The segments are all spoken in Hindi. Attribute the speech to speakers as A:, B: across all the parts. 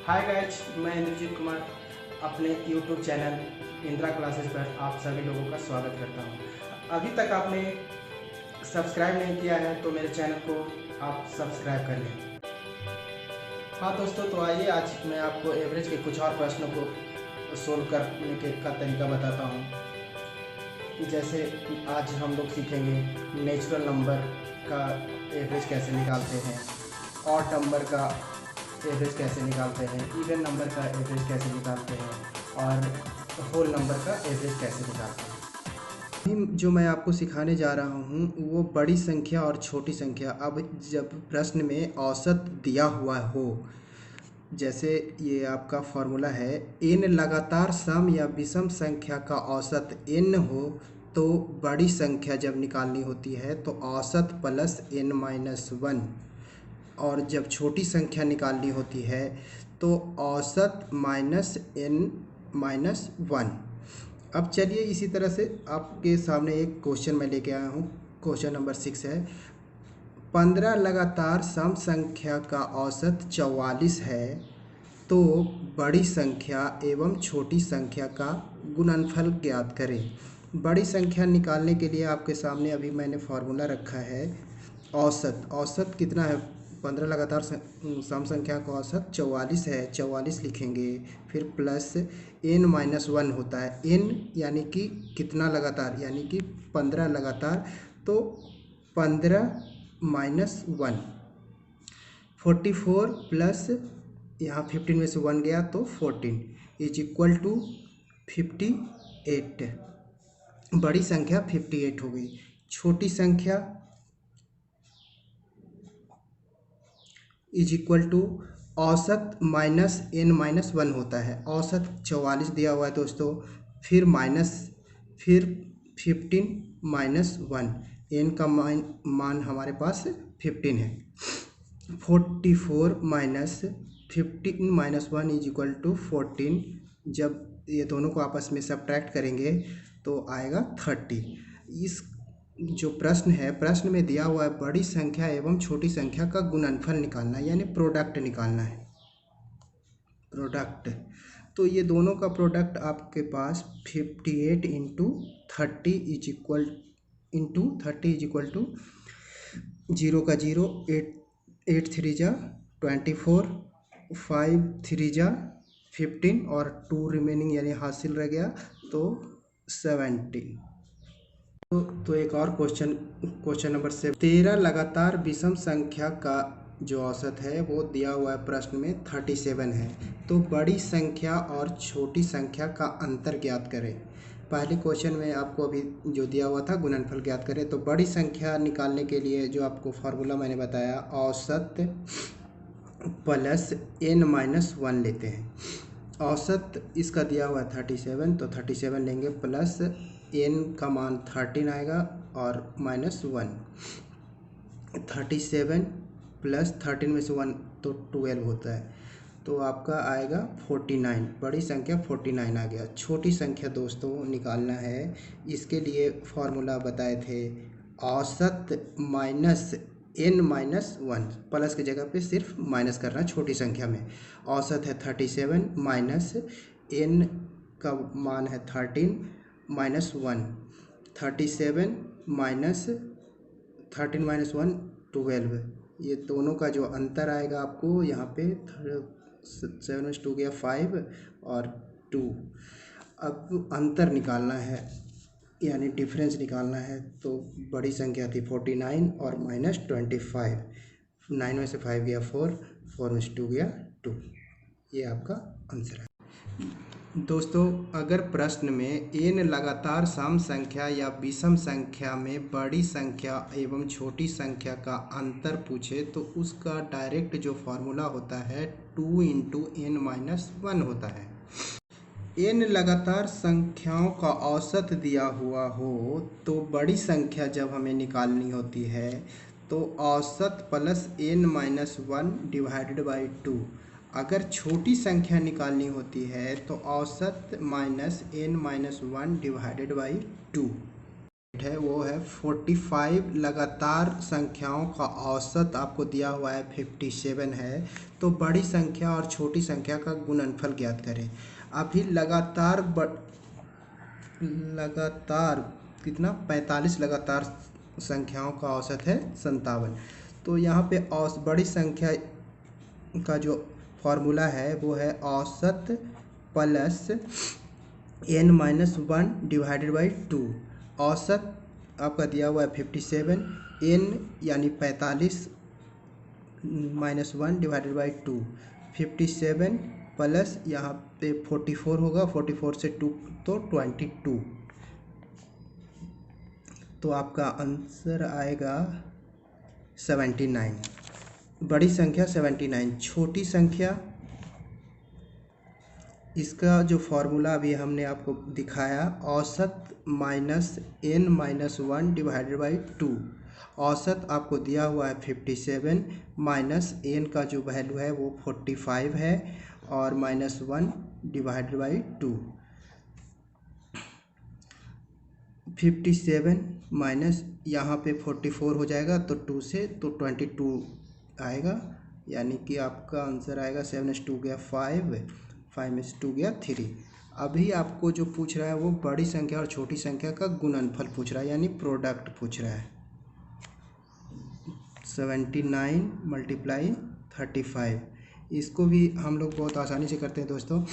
A: हाय गाइज, मैं इंद्रजीत कुमार अपने यूट्यूब चैनल इंदिरा क्लासेस पर आप सभी लोगों का स्वागत करता हूं। अभी तक आपने सब्सक्राइब नहीं किया है तो मेरे चैनल को आप सब्सक्राइब कर लें। हाँ दोस्तों, तो आइए आज मैं आपको एवरेज के कुछ और प्रश्नों को सोल्व करने का तरीका बताता हूँ। जैसे आज हम लोग सीखेंगे नेचुरल नंबर का एवरेज कैसे निकालते हैं, ऑड नंबर का एवरेज कैसे निकालते हैं, इवन नंबर का एवरेज कैसे निकालते हैं और होल नंबर का एवरेज कैसे निकालते हैं। अभी जो मैं आपको सिखाने जा रहा हूँ वो बड़ी संख्या और छोटी संख्या। अब जब प्रश्न में औसत दिया हुआ हो, जैसे ये आपका फॉर्मूला है, n लगातार सम या विषम संख्या का औसत n हो तो बड़ी संख्या जब निकालनी होती है तो औसत प्लस n-1, और जब छोटी संख्या निकालनी होती है तो औसत -n-1। अब चलिए इसी तरह से आपके सामने एक क्वेश्चन मैं लेके आया हूँ। क्वेश्चन नंबर 6 है, 15 लगातार सम संख्या का औसत 44 है तो बड़ी संख्या एवं छोटी संख्या का गुणनफल ज्ञात करें। बड़ी संख्या निकालने के लिए आपके सामने अभी मैंने फार्मूला रखा है औसत कितना है, 15 लगातार सम संख्या का औसत 44 है, 44 लिखेंगे, फिर प्लस n-1 होता है। n यानी कि कितना लगातार, यानी कि 15 लगातार, तो 15-1 44 प्लस यहाँ 15 में से 1 गया तो 14 इज इक्वल टू 58। बड़ी संख्या 58 हो गई। छोटी संख्या इज इक्वल टू औसत माइनस n-1 होता है। औसत 44 दिया हुआ है दोस्तों, फिर 15-1, n का मान हमारे पास 15 है। 44 माइनस 15-1 इज इक्वल टू 14। जब ये दोनों को आपस में सब्ट्रैक्ट करेंगे तो आएगा 30। इस जो प्रश्न है, प्रश्न में दिया हुआ है बड़ी संख्या एवं छोटी संख्या का गुणनफल निकालना है, यानी प्रोडक्ट निकालना है। प्रोडक्ट, तो ये दोनों का प्रोडक्ट आपके पास 58 इंटू 30 इज इक्वल टू 0 का 0, 8 3 जा 24, 5 3 जा 15 और 2 रिमेनिंग यानी हासिल रह गया तो 17। तो एक और क्वेश्चन नंबर 7, 13 लगातार विषम संख्या का जो औसत है वो दिया हुआ है प्रश्न में 37 है, तो बड़ी संख्या और छोटी संख्या का अंतर ज्ञात करें। पहले क्वेश्चन में आपको अभी जो दिया हुआ था गुणनफल ज्ञात करें, तो बड़ी संख्या निकालने के लिए जो आपको फार्मूला मैंने बताया, औसत प्लस n-1 लेते हैं। औसत इसका दिया हुआ है 37, तो 37 लेंगे, प्लस n का मान 13 आएगा और -1। 37 प्लस 13 में से 1 तो 12 होता है, तो आपका आएगा 49। बड़ी संख्या 49 आ गया। छोटी संख्या दोस्तों निकालना है, इसके लिए फॉर्मूला बताए थे, औसत माइनस n-1, प्लस की जगह पे सिर्फ माइनस करना है। छोटी संख्या में औसत है 37 माइनस n का मान है 13 -1, 37 माइनस 13 -1 12। ये दोनों का जो अंतर आएगा आपको यहाँ पे 7 में 2 गया 5 और 2। अब अंतर निकालना है यानी डिफरेंस निकालना है, तो बड़ी संख्या थी 49 और -25, 9 में से 5 गया 4 में से 2 गया 2। ये आपका आंसर है दोस्तों। अगर प्रश्न में n लगातार सम संख्या या विषम संख्या में बड़ी संख्या एवं छोटी संख्या का अंतर पूछे तो उसका डायरेक्ट जो फॉर्मूला होता है 2 इंटू n-1 होता है। n लगातार संख्याओं का औसत दिया हुआ हो तो बड़ी संख्या जब हमें निकालनी होती है तो औसत प्लस n-1 डिवाइडेड बाई 2। अगर छोटी संख्या निकालनी होती है तो औसत -n-1 डिवाइडेड बाई 2। है वो है 45 लगातार संख्याओं का औसत आपको दिया हुआ है 57 है। तो बड़ी संख्या और छोटी संख्या का गुणनफल ज्ञात करें। अभी लगातार कितना 45 लगातार संख्याओं का औसत है 57। तो यहाँ पे बड़ी संख्या का जो फॉर्मूला है वो है औसत प्लस n-1 डिवाइडेड बाई 2। औसत आपका दिया हुआ है 57, n यानी 45 -1 डिवाइडेड बाई 2, 57 प्लस यहाँ पे 44 होगा, 44 से 2 तो 22। तो आपका आंसर आएगा 79। बड़ी संख्या 79, छोटी संख्या इसका जो फॉर्मूला अभी हमने आपको दिखाया औसत -n-1 डिवाइडेड बाई 2। औसत आपको दिया हुआ है 57 माइनस n का जो वैल्यू है वो 45 है और -1 डिवाइडेड बाई 2। 57 माइनस यहाँ पे 44 हो जाएगा तो 2 से तो 22 आएगा, यानी कि आपका आंसर आएगा 7 गया 5, 5 गया 3। अभी आपको जो पूछ रहा है वो बड़ी संख्या और छोटी संख्या का गुणनफल पूछ रहा है, यानी प्रोडक्ट पूछ रहा है। 79 मल्टीप्लाई 35, इसको भी हम लोग बहुत आसानी से करते हैं दोस्तों।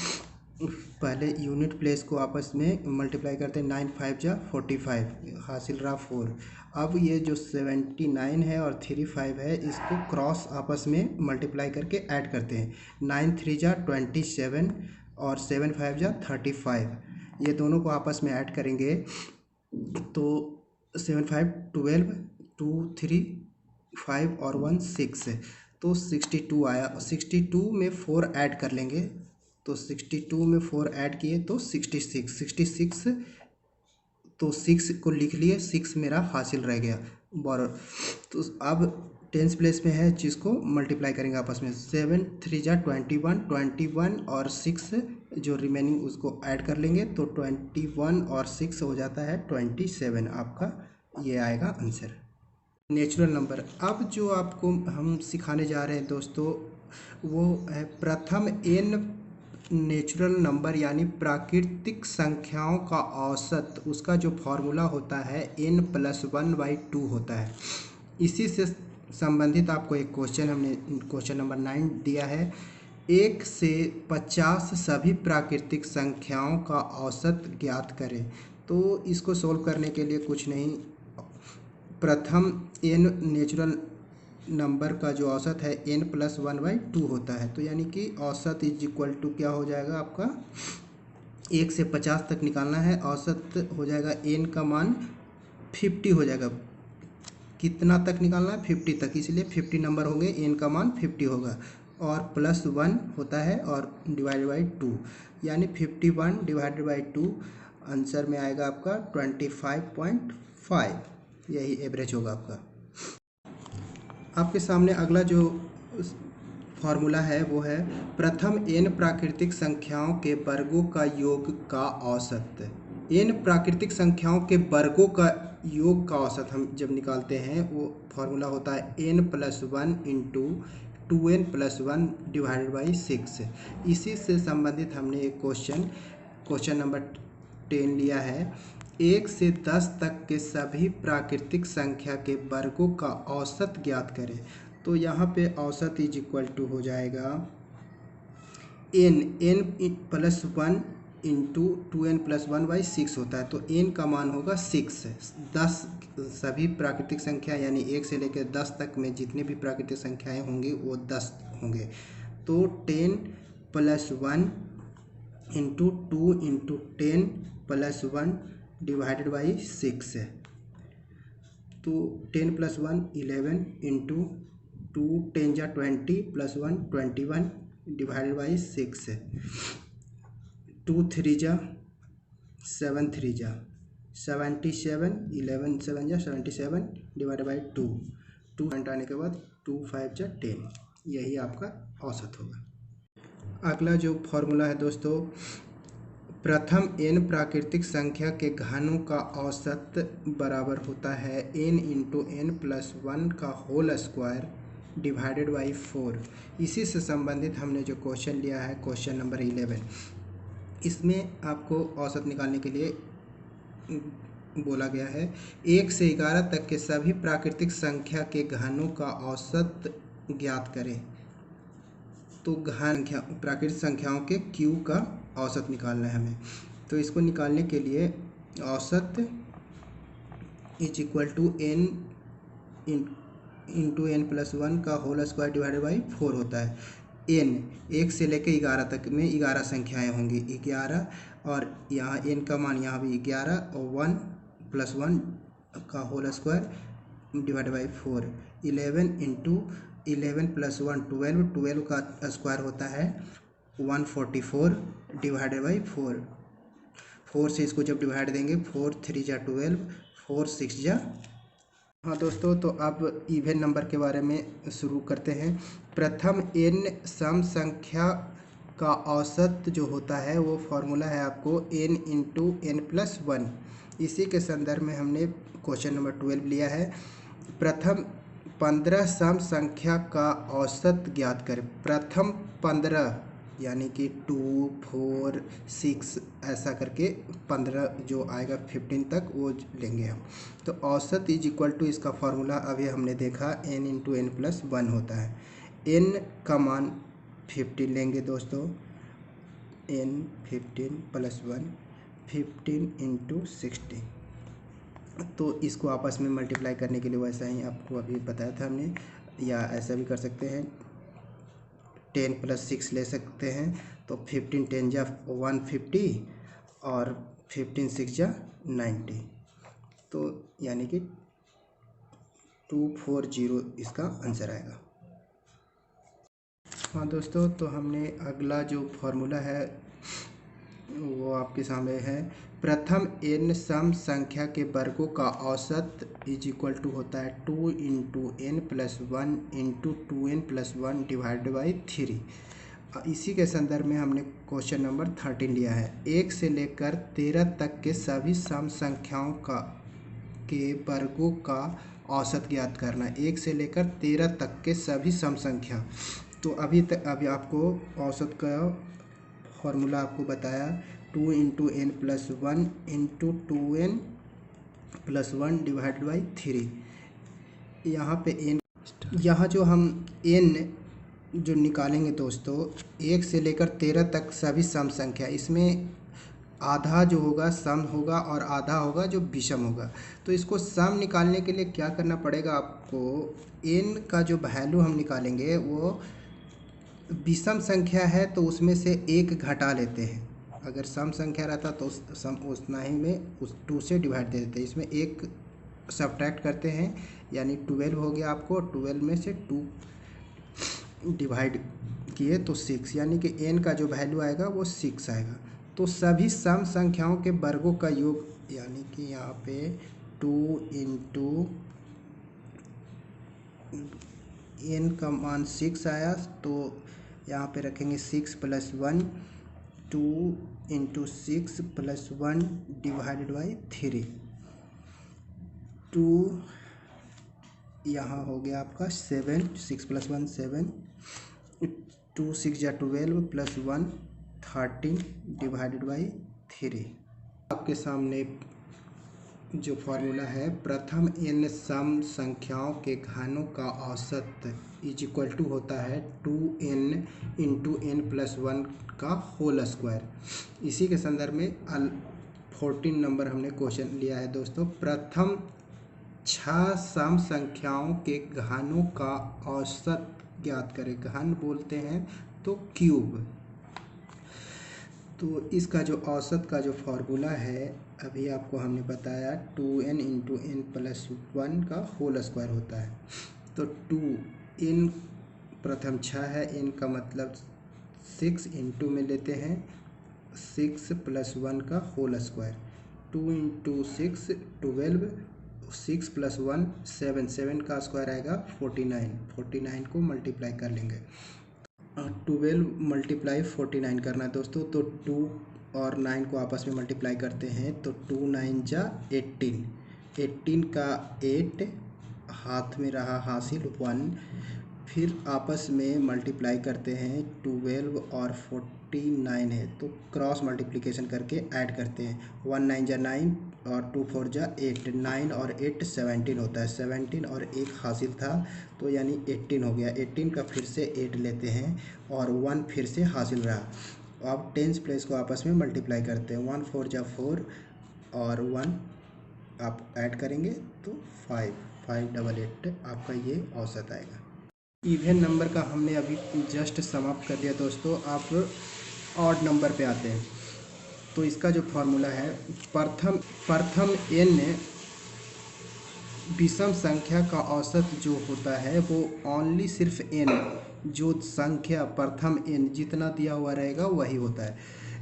A: पहले यूनिट प्लेस को आपस में मल्टीप्लाई करते हैं, 9 5 जा 45, हासिल रहा 4। अब ये जो 79 है और 35 है इसको क्रॉस आपस में मल्टीप्लाई करके ऐड करते हैं। 9 3 जा 27 और 7 5 जा 35, ये दोनों को आपस में ऐड करेंगे तो 7 5 12, 2 3 5 और 1 6, तो 62 आया। 62 में 4 ऐड कर लेंगे तो 62 में 4 ऐड किए तो 66, तो 6 को लिख लिए, 6 मेरा हासिल रह गया बॉर्डर। तो अब टेंस प्लेस में है जिसको मल्टीप्लाई करेंगे आपस में। 7 3 जा 21 और 6 जो रिमेनिंग उसको ऐड कर लेंगे तो 21 और 6 हो जाता है 27। आपका ये आएगा आंसर। Natural number. अब जो आपको हम सिखाने जा रहे हैं दोस्तों वो है प्रथम n नेचुरल नंबर यानी प्राकृतिक संख्याओं का औसत, उसका जो फॉर्मूला होता है n+1/2 होता है। इसी से संबंधित आपको एक क्वेश्चन हमने क्वेश्चन नंबर 9 दिया है। 1 से 50 सभी प्राकृतिक संख्याओं का औसत ज्ञात करें। तो इसको सोल्व करने के लिए कुछ नहीं, प्रथम n नेचुरल नंबर का जो औसत है n+1/2 होता है। तो यानी कि औसत इज इक्वल टू क्या हो जाएगा आपका, 1 से 50 तक निकालना है, औसत हो जाएगा n का मान 50 हो जाएगा। कितना तक निकालना है, 50 तक, इसलिए 50 नंबर होंगे, n का मान 50 होगा और +1 होता है और डिवाइडेड बाई 2, यानी 51 डिवाइडेड बाई 2 आंसर में आएगा आपका 25.5, यही एवरेज होगा आपका। आपके सामने अगला जो फॉर्मूला है वो है प्रथम n प्राकृतिक संख्याओं के वर्गों का योग का औसत। n प्राकृतिक संख्याओं के वर्गों का योग का औसत हम जब निकालते हैं वो फॉर्मूला होता है n+1 into 2n+1 divided by 6। इसी से संबंधित हमने एक क्वेश्चन नंबर 10 लिया है। 1 से 10 तक के सभी प्राकृतिक संख्या के वर्गों का औसत ज्ञात करें। तो यहाँ पे औसत इज इक्वल टू हो जाएगा n+1 इंटू 2n+1/6 होता है, तो n का मान होगा 6। 10 सभी प्राकृतिक संख्या यानी 1 से लेकर 10 तक में जितनी भी प्राकृतिक संख्याएं होंगी वो 10 होंगे। तो 10+1 इंटू 2 इंटू 10+1 डिवाइडेड बाई 6 है। तो 10+1 11 इंटू 2 10 जा 20 +1 21 डिवाइडेड बाई 6 है। 2 3 जा 7 3 जा 77, 11 7 जा 77 डिवाइडेड बाई 2 पॉइंट आने के बाद 2 5 जा 10, यही आपका औसत होगा। अगला जो फॉर्मूला है दोस्तों प्रथम n प्राकृतिक संख्या के घनों का औसत बराबर होता है n into n plus one का होल स्क्वायर डिवाइडेड बाई 4। इसी से संबंधित हमने जो क्वेश्चन लिया है क्वेश्चन नंबर 11, इसमें आपको औसत निकालने के लिए बोला गया है 1 से 11 तक के सभी प्राकृतिक संख्या के घनों का औसत ज्ञात करें। तो प्राकृतिक संख्याओं के क्यू का औसत निकालना है हमें। तो इसको निकालने के लिए औसत is equal to n into n plus one का होल स्क्वायर डिवाइडेड बाई 4 होता है। n 1 से लेकर 11 तक में 11 संख्याएं होंगी, 11, और यहाँ n का मान यहाँ भी 11 और 1 प्लस 1 का whole square divided by 4। 11 into 11 plus 1 12, 12 का स्क्वायर होता है 144 डिवाइडेड बाई 4। 4 से इसको जब डिवाइड देंगे 4 3 जा 12, 4 6 जा। हाँ दोस्तों, तो अब इवन नंबर के बारे में शुरू करते हैं। प्रथम n सम संख्या का औसत जो होता है वो फॉर्मूला है आपको n into n plus one. इसी के संदर्भ में हमने क्वेश्चन नंबर 12 लिया है। प्रथम 15 सम संख्या का औसत ज्ञात करें। प्रथम 15 यानी कि 2 4 6 ऐसा करके 15 जो आएगा 15 तक वो लेंगे हम। तो औसत इज इक्वल टू, इसका फॉर्मूला अभी हमने देखा n into n plus one होता है। n का मान 15 लेंगे दोस्तों, n 15 प्लस वन 15 इंटू 60। तो इसको आपस में मल्टीप्लाई करने के लिए वैसा ही आपको अभी बताया था हमने, या ऐसा भी कर सकते हैं 10 प्लस 6 ले सकते हैं। तो 15 10 जा 150 और 15 6 जा 90, तो यानी कि 240 इसका आंसर आएगा। हाँ दोस्तों, तो हमने अगला जो फॉर्मूला है वो आपके सामने है। प्रथम n सम संख्या के वर्गों का औसत इज इक्वल टू होता है 2 into n plus one into 2n plus one divided by 3। इसी के संदर्भ में हमने क्वेश्चन नंबर 13 लिया है। 1 से लेकर 13 तक के सभी सम संख्याओं के वर्गों का औसत ज्ञात करना। 1 से लेकर 13 तक के सभी सम संख्या। तो अभी आपको औसत का फॉर्मूला आपको बताया 2 into n plus one into 2n plus one divided by 3। यहाँ पे n, यहाँ जो हम n जो निकालेंगे दोस्तों 1 से लेकर 13 तक सभी सम संख्या, इसमें आधा जो होगा सम होगा और आधा होगा जो विषम होगा। तो इसको सम निकालने के लिए क्या करना पड़ेगा आपको, n का जो वैल्यू हम निकालेंगे वो विषम संख्या है तो उसमें से एक घटा लेते हैं। अगर सम संख्या रहता तो सम उतना ही में उस 2 से डिवाइड दे देते हैं। इसमें एक सब्ट्रैक्ट करते हैं, यानी 12 हो गया आपको, 12 में से 2 डिवाइड किए तो 6, यानी कि n का जो वैल्यू आएगा वो 6 आएगा। तो सभी सम संख्याओं के वर्गों का योग, यानी कि यहाँ पे 2 इंटू n का मान 6 आया, तो यहाँ पे रखेंगे 6 plus 1, 2 into 6 plus 1 divided by 3। 2 यहाँ हो गया आपका 7, 6 प्लस 1 7, 2 6 जा 12 प्लस 1 13 डिवाइडेड बाई 3। आपके सामने जो फॉर्मूला है प्रथम n सम संख्याओं के घनों का औसत इज इक्वल टू होता है 2n into n plus one का होल स्क्वायर। इसी के संदर्भ में 14 नंबर हमने क्वेश्चन लिया है दोस्तों। प्रथम 6 सम संख्याओं के घनों का औसत ज्ञात करें। घन बोलते हैं तो क्यूब। तो इसका जो औसत का जो फॉर्मूला है अभी आपको हमने बताया 2n into n plus one का होल स्क्वायर होता है। तो 2n प्रथम 6 है, n का मतलब 6 इंटू में लेते हैं 6 प्लस 1 का होल स्क्वायर। 2 इंटू 6 12, 6 प्लस 1 7, 7 का स्क्वायर आएगा 49। 49 को मल्टीप्लाई कर लेंगे, 12 मल्टीप्लाई 49 करना है दोस्तों। तो 2 और 9 को आपस में मल्टीप्लाई करते हैं तो 2 9 जा 18, 18 का 8 हाथ में रहा हासिल 1, फिर आपस में मल्टीप्लाई करते हैं 12 और 49 है तो क्रॉस मल्टीप्लिकेशन करके ऐड करते हैं, 1 9 जा 9 और 2 4 जा 8, 9 और 8 17 होता है, 17 और 1 हासिल था तो यानी 18 हो गया। 18 का फिर से 8 लेते हैं और 1 फिर से हासिल रहा। अब टेंस प्लेस को आपस में मल्टीप्लाई करते हैं, 1 4 जा 4 और 1 आप ऐड करेंगे तो 588 आपका ये औसत आएगा। इवन नंबर का हमने अभी जस्ट समाप्त कर दिया दोस्तों। आप ऑड नंबर पे आते हैं तो इसका जो फॉर्मूला है, प्रथम n विषम संख्या का औसत जो होता है वो ओनली सिर्फ n, जो संख्या प्रथम n जितना दिया हुआ रहेगा वही होता है।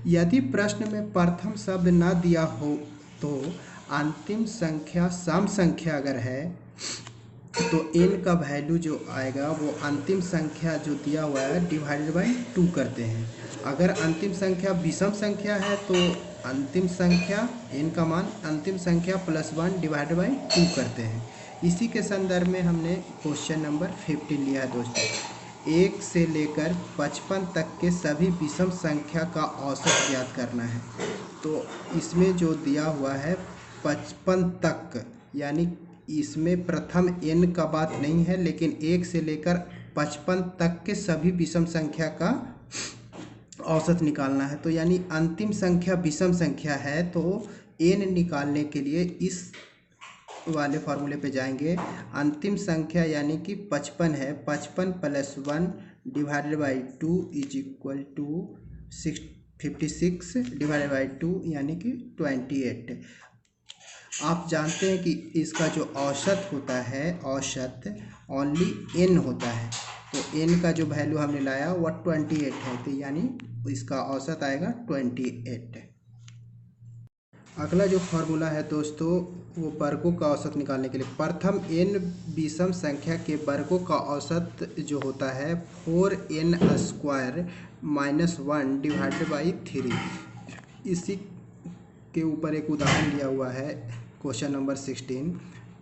A: यदि प्रश्न में प्रथम शब्द ना दिया हो तो अंतिम संख्या सम संख्या अगर है तो n का वैल्यू जो आएगा वो अंतिम संख्या जो दिया हुआ है डिवाइडेड बाई 2 करते हैं। अगर अंतिम संख्या विषम संख्या है तो अंतिम संख्या n का मान अंतिम संख्या +1 डिवाइडेड बाई 2 करते हैं। इसी के संदर्भ में हमने क्वेश्चन नंबर 15 लिया है दोस्तों। 1 से लेकर 55 तक के सभी विषम संख्या का औसत ज्ञात करना है। तो इसमें जो दिया हुआ है 55 तक, यानी इसमें प्रथम n का बात नहीं है, लेकिन 1 से लेकर 55 तक के सभी विषम संख्या का औसत निकालना है। तो यानी अंतिम संख्या विषम संख्या है तो n निकालने के लिए इस वाले फॉर्मूले पे जाएंगे। अंतिम संख्या यानी कि 55 है, 55 + 1 divided by 2 is equal to 56 divided by 2 यानी कि 28। आप जानते हैं कि इसका जो औसत होता है, औसत ओनली n होता है, तो n का जो वैल्यू हमने लाया वह 28 है, तो यानी इसका औसत आएगा 28। अगला जो फार्मूला है दोस्तों वो वर्गों का औसत निकालने के लिए, प्रथम n विषम संख्या के वर्गों का औसत जो होता है 4n² - 1 डिवाइडेड बाई 3। इसी के ऊपर एक उदाहरण दिया हुआ है क्वेश्चन नंबर 16।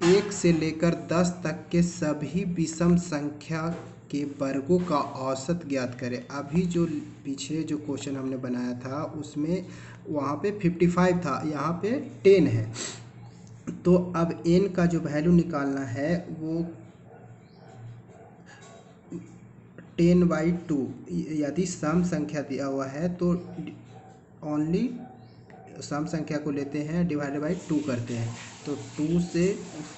A: 1 से लेकर 10 तक के सभी विषम संख्या के वर्गों का औसत ज्ञात करें। अभी जो पीछे जो क्वेश्चन हमने बनाया था उसमें वहाँ पे 55 था, यहाँ पे 10 है। तो अब n का जो वैल्यू निकालना है वो 10/2। यदि सम संख्या दिया हुआ है तो ओनली सम संख्या को लेते हैं, डिवाइडेड बाई 2 करते हैं, तो 2 से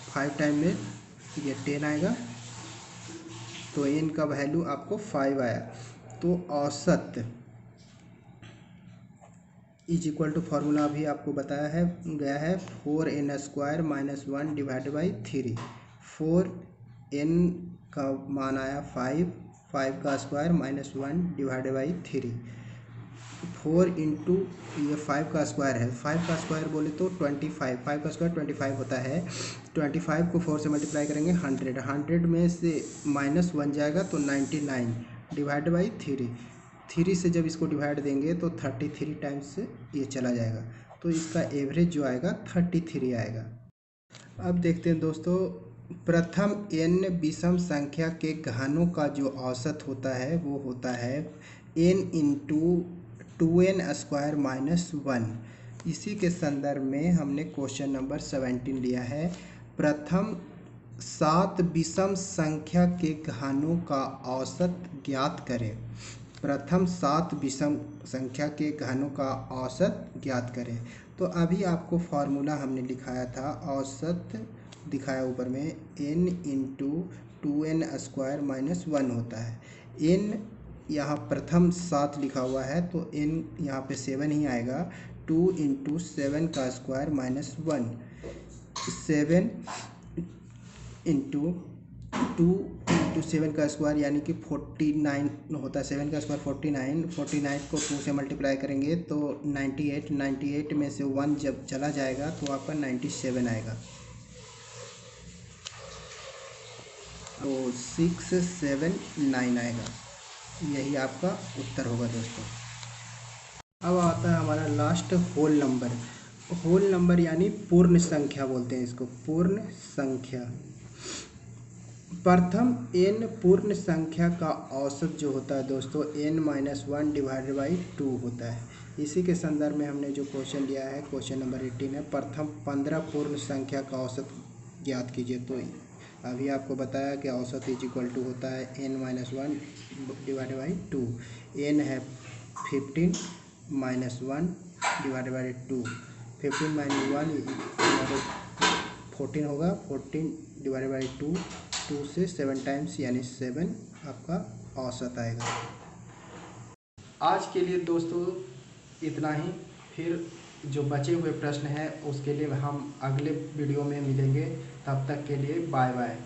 A: 5 टाइम में ये 10 आएगा, तो n का वैल्यू आपको 5 आया। तो औसत इज इक्वल टू फार्मूला अभी आपको बताया है गया है 4n² - 1 डिवाइडेड बाई 3। 4n का मान आया 5, 5 का स्क्वायर -1 डिवाइडेड बाई 3। 4 इंटू ये 5 का स्क्वायर है, 5 का स्क्वायर बोले तो 25, 5 का स्क्वायर 25 होता है। 25 को 4 से मल्टीप्लाई करेंगे 100, 100 में से -1 जाएगा तो 99 डिवाइड बाई 3। 3 से जब इसको डिवाइड देंगे तो 33 टाइम्स से ये चला जाएगा, तो इसका एवरेज जो आएगा 33 आएगा। अब देखते हैं दोस्तों, प्रथम n विषम संख्या के घनों का जो औसत होता है वो होता है n इंटू 2n² - 1। इसी के संदर्भ में हमने क्वेश्चन नंबर 17 लिया है। प्रथम 7 विषम संख्या के घनों का औसत ज्ञात करें। प्रथम 7 विषम संख्या के घनों का औसत ज्ञात करें। तो अभी आपको फार्मूला हमने लिखाया था, औसत दिखाया ऊपर में, n इंटू 2n² - 1 होता है। n यहाँ प्रथम 7 लिखा हुआ है तो n यहाँ पे 7 ही आएगा। 2 इंटू 7 का स्क्वायर -1, 7 इंटू 2 इंटू 7 का स्क्वायर यानी कि 49 होता है। 7 का स्क्वायर 49, 49 को 2 से मल्टीप्लाई करेंगे तो 98, 98 में से 1 जब चला जाएगा तो आपका 97 आएगा। तो 679 आएगा। यही आपका उत्तर होगा दोस्तों। अब आता है हमारा last whole number. Whole number यानी पूर्ण संख्या बोलते हैं इसको, पूर्ण संख्या। प्रथम n पूर्ण संख्या का औसत जो होता है दोस्तों n-1 डिवाइडेड बाई 2 होता है। इसी के संदर्भ में हमने जो क्वेश्चन लिया है, क्वेश्चन नंबर 18 है, प्रथम 15 पूर्ण संख्या का औसत ज्ञात कीजिए। तो अभी आपको बताया कि औसत इज इक्वल टू होता है n-1 डिवाइडेड बाई 2। n है 15 -1 डिवाइडेड बाई 2। 15 - 1 14 होगा, 14 डिवाइडेड बाई 2, 2 से 7 टाइम्स यानी 7 आपका औसत आएगा। आज के लिए दोस्तों इतना ही। फिर जो बचे हुए प्रश्न हैं उसके लिए हम अगले वीडियो में मिलेंगे। तब तक के लिए बाय बाय।